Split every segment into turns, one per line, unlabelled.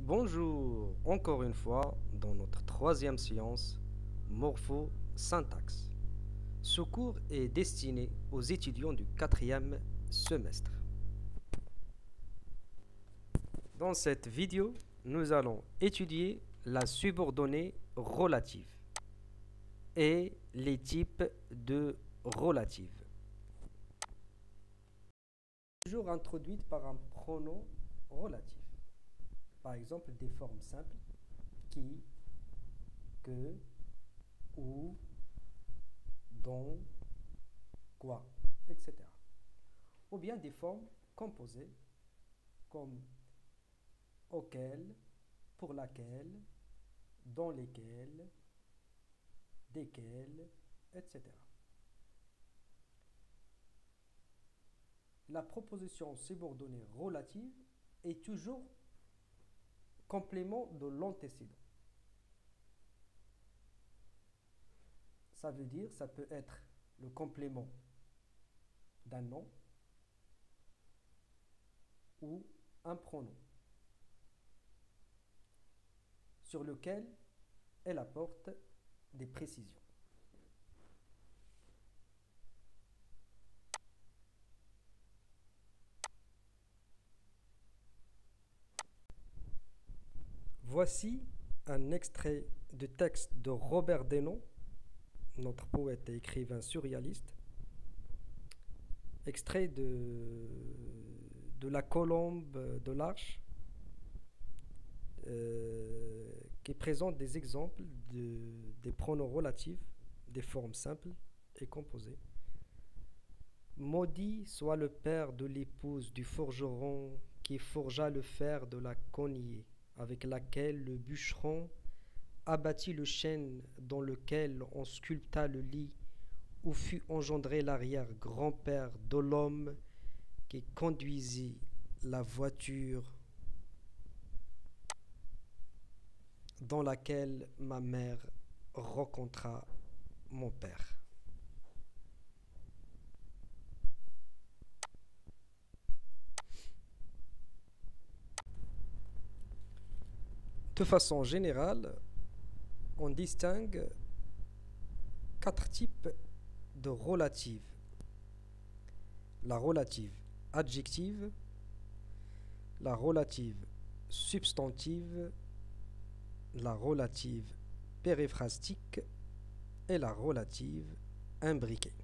Bonjour, encore une fois dans notre troisième séance morpho-syntaxe. Ce cours est destiné aux étudiants du quatrième semestre. Dans cette vidéo, nous allons étudier la subordonnée relative et les types de relatives. Toujours introduite par un pronom relatif. Par exemple, des formes simples qui, que, où, dont, quoi, etc. Ou bien des formes composées comme auquel, pour laquelle, dans lesquelles, desquelles, etc. La proposition subordonnée relative est toujours complément de l'antécédent. Ça veut dire, ça peut être le complément d'un nom ou un pronom sur lequel elle apporte des précisions. Voici un extrait de texte de Robert Denon, notre poète et écrivain surréaliste, extrait de La Colombe de l'Arche, qui présente des exemples des pronoms relatifs, des formes simples et composées. Maudit soit le père de l'épouse du forgeron qui forgea le fer de la cognée, avec laquelle le bûcheron abattit le chêne dans lequel on sculpta le lit où fut engendré l'arrière-grand-père de l'homme qui conduisit la voiture dans laquelle ma mère rencontra mon père. De façon générale, on distingue 4 types de relatives. La relative adjective, la relative substantive, la relative périphrastique et la relative imbriquée.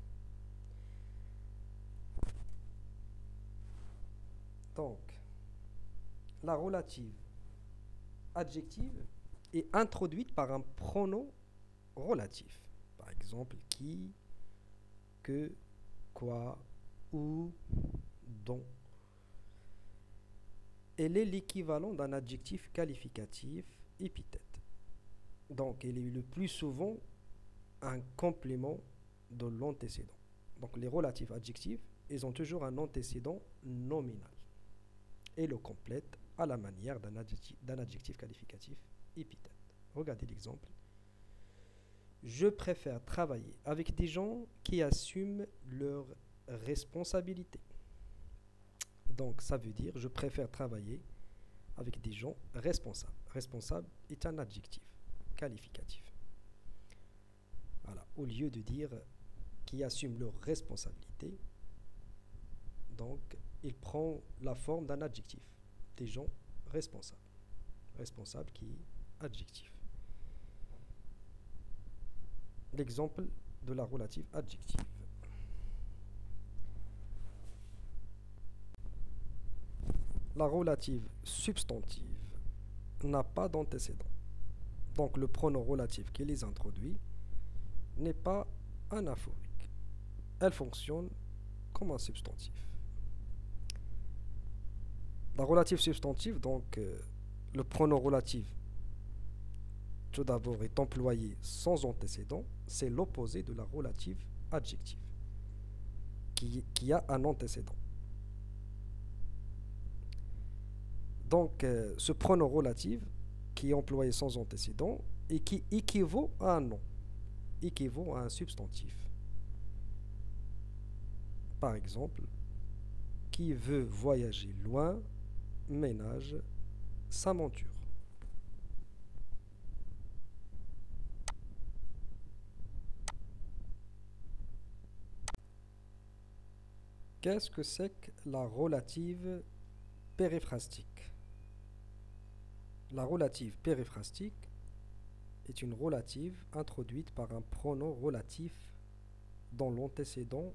Donc, la relative adjective est introduite par un pronom relatif. Par exemple, qui, que, quoi, où, dont. Elle est l'équivalent d'un adjectif qualificatif épithète. Donc, elle est le plus souvent un complément de l'antécédent. Donc, les relatifs adjectifs, ils ont toujours un antécédent nominal et le complètent à la manière d'un adjectif qualificatif épithète. Regardez l'exemple. Je préfère travailler avec des gens qui assument leurs responsabilités. Donc, ça veut dire je préfère travailler avec des gens responsables. Responsable est un adjectif qualificatif. Voilà. Au lieu de dire qui assument leurs responsabilités, donc il prend la forme d'un adjectif. Des gens responsables. Responsable qui est adjectif. L'exemple de la relative adjective. La relative substantive n'a pas d'antécédent. Donc le pronom relatif qui les introduit n'est pas anaphorique. Elle fonctionne comme un substantif. La relative substantive, donc le pronom relatif, tout d'abord, est employé sans antécédent. C'est l'opposé de la relative adjective, qui a un antécédent. Donc, ce pronom relatif, qui est employé sans antécédent, et qui équivaut à un nom, équivaut à un substantif. Par exemple, qui veut voyager loin ménage sa monture. Qu'est-ce que c'est que la relative périphrastique? La relative périphrastique est une relative introduite par un pronom relatif dont l'antécédent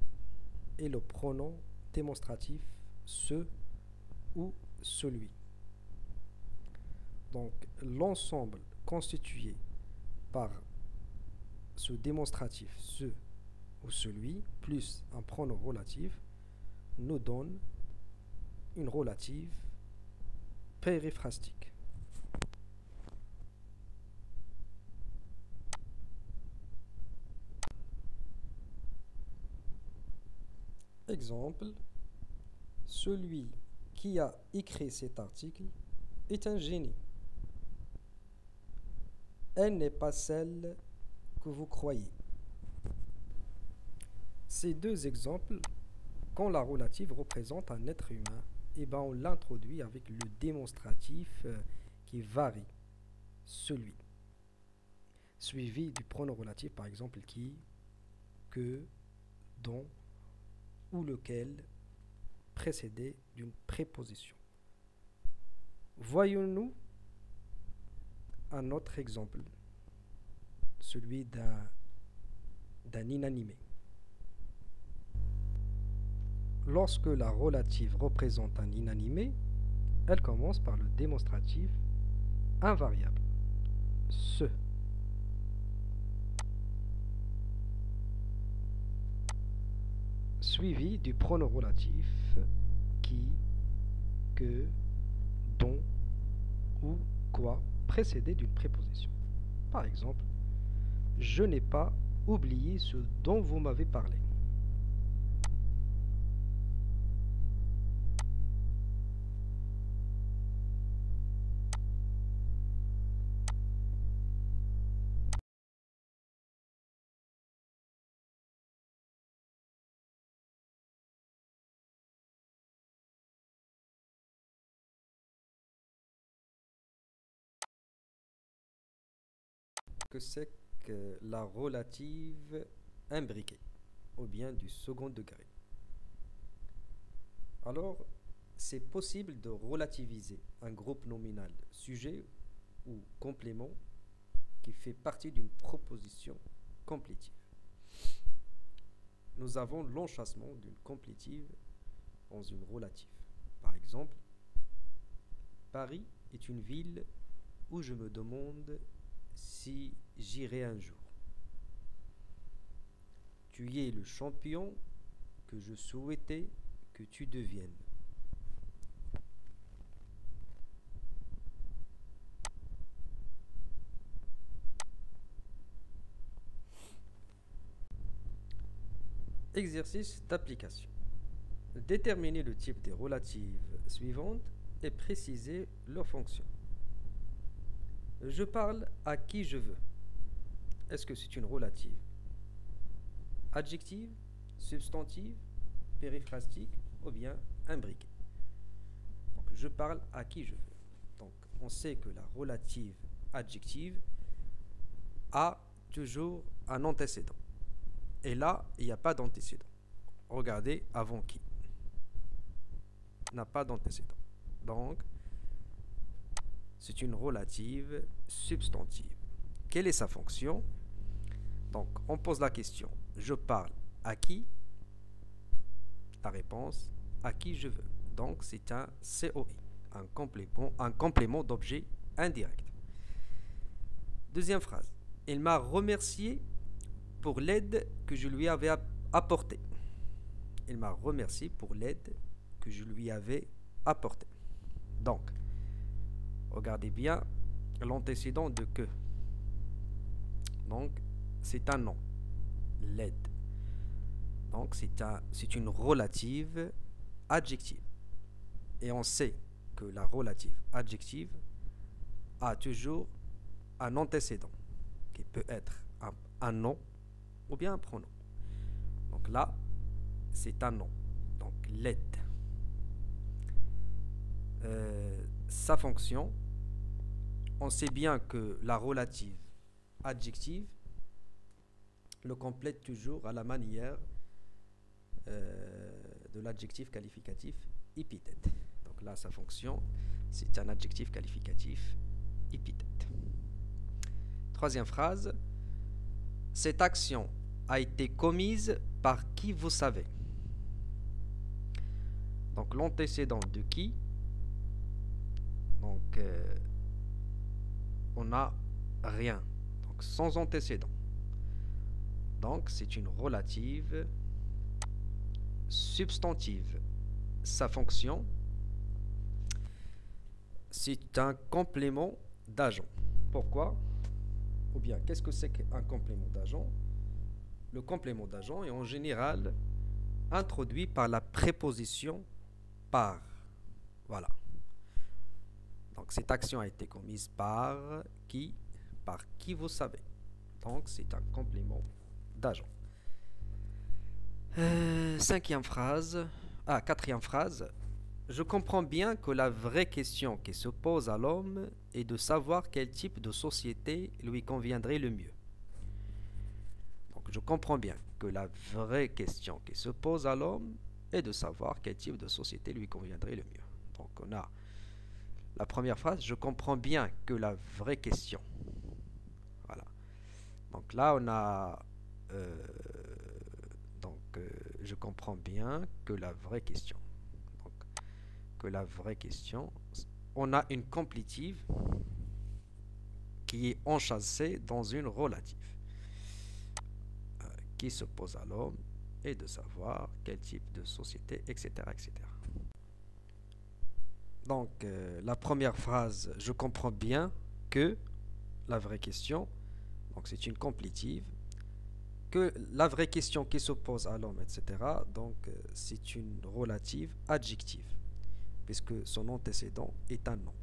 est le pronom démonstratif ce ou celui. Donc l'ensemble constitué par ce démonstratif ce ou celui plus un pronom relatif nous donne une relative périphrastique. Exemple, celui qui a écrit cet article est un génie. Elle n'est pas celle que vous croyez. Ces deux exemples, quand la relative représente un être humain, on l'introduit avec le démonstratif qui varie, celui, suivi du pronom relatif, par exemple qui, que, dont ou lequel, précédé d'une préposition. Voyons-nous un autre exemple, celui d'un inanimé. Lorsque la relative représente un inanimé, elle commence par le démonstratif invariable, ce. Suivi du pronom relatif qui, que, dont ou quoi, précédé d'une préposition. Par exemple, je n'ai pas oublié ce dont vous m'avez parlé. Que c'est que la relative imbriquée, ou bien du second degré. Alors, c'est possible de relativiser un groupe nominal sujet ou complément qui fait partie d'une proposition complétive. Nous avons l'enchâssement d'une complétive dans une relative. Par exemple, Paris est une ville où je me demande si j'irai un jour. Tu es le champion que je souhaitais que tu deviennes. Exercice d'application. Déterminer le type des relatives suivantes et préciser leur fonction. Je parle à qui je veux. Est-ce que c'est une relative adjective, substantive, périphrastique ou bien imbriquée? Donc, je parle à qui je veux. Donc, on sait que la relative adjective a toujours un antécédent. Et là, il n'y a pas d'antécédent. Regardez avant qui. N'a pas d'antécédent. Donc, c'est une relative substantive. Quelle est sa fonction? Donc, on pose la question. Je parle à qui? La réponse, à qui je veux. Donc, c'est un COI, un complément d'objet indirect. Deuxième phrase. Il m'a remercié pour l'aide que je lui avais apportée. Il m'a remercié pour l'aide que je lui avais apportée. Donc, regardez bien l'antécédent de que. Donc, c'est un nom. L'aide. Donc, c'est une relative adjective. Et on sait que la relative adjective a toujours un antécédent qui peut être un nom ou bien un pronom. Donc là, c'est un nom. Donc l'aide. Sa fonction, on sait bien que la relative adjective le complète toujours à la manière de de l'adjectif qualificatif épithète. Donc là, sa fonction, c'est un adjectif qualificatif épithète. Troisième phrase. Cette action a été commise par qui vous savez. Donc l'antécédent de qui. Donc on n'a rien. Donc sans antécédent. Donc c'est une relative substantive. Sa fonction, c'est un complément d'agent. Pourquoi? Ou bien, qu'est-ce que c'est qu'un complément d'agent? Le complément d'agent est en général introduit par la préposition par. Voilà. Donc, cette action a été commise par qui? Par qui vous savez. Donc, c'est un complément d'agent. Quatrième phrase. Je comprends bien que la vraie question qui se pose à l'homme est de savoir quel type de société lui conviendrait le mieux. Donc, je comprends bien que la vraie question qui se pose à l'homme est de savoir quel type de société lui conviendrait le mieux. Donc, on a la première phrase, je comprends bien que la vraie question. Voilà. Donc là, on a... je comprends bien que la vraie question. Donc, que la vraie question, on a une complétive qui est enchâssée dans une relative qui se pose à l'homme et de savoir quel type de société, etc. etc. Donc, la première phrase, je comprends bien que la vraie question, donc c'est une complétive, que la vraie question qui se pose à l'homme, etc. Donc, c'est une relative adjective, puisque son antécédent est un nom,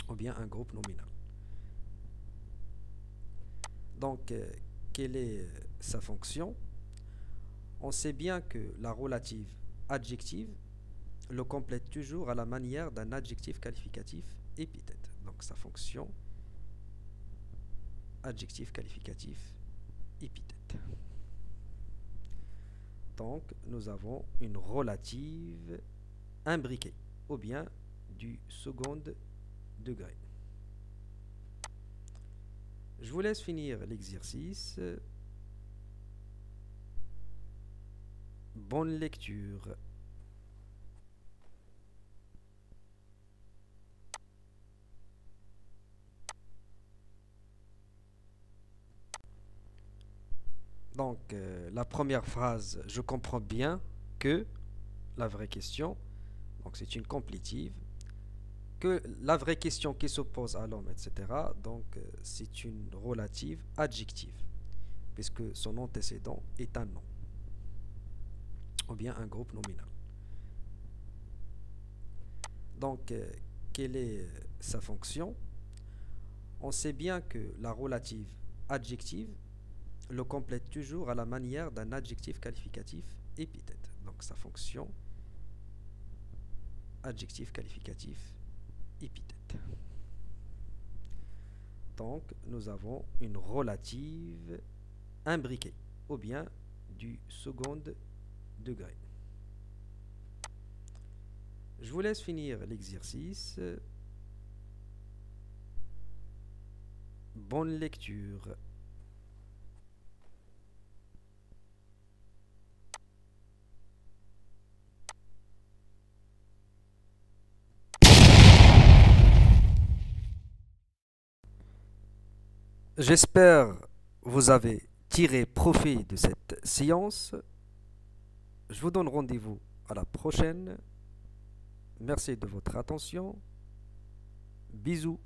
ou bien un groupe nominal. Donc, quelle est sa fonction? On sait bien que la relative adjective le complète toujours à la manière d'un adjectif qualificatif épithète. Donc, sa fonction, adjectif qualificatif épithète. Donc, nous avons une relative imbriquée, ou bien du second degré. Je vous laisse finir l'exercice. Bonne lecture. Donc, la première phrase, je comprends bien que la vraie question, donc c'est une complétive, que la vraie question qui s'oppose à l'homme, etc. Donc, c'est une relative adjective, puisque son antécédent est un nom, ou bien un groupe nominal. Donc, quelle est sa fonction? On sait bien que la relative adjective le complète toujours à la manière d'un adjectif qualificatif épithète. Donc, sa fonction, adjectif qualificatif épithète. Donc, nous avons une relative imbriquée, ou bien du second degré. Je vous laisse finir l'exercice. Bonne lecture. J'espère vous avez tiré profit de cette séance. Je vous donne rendez-vous à la prochaine. Merci de votre attention. Bisous.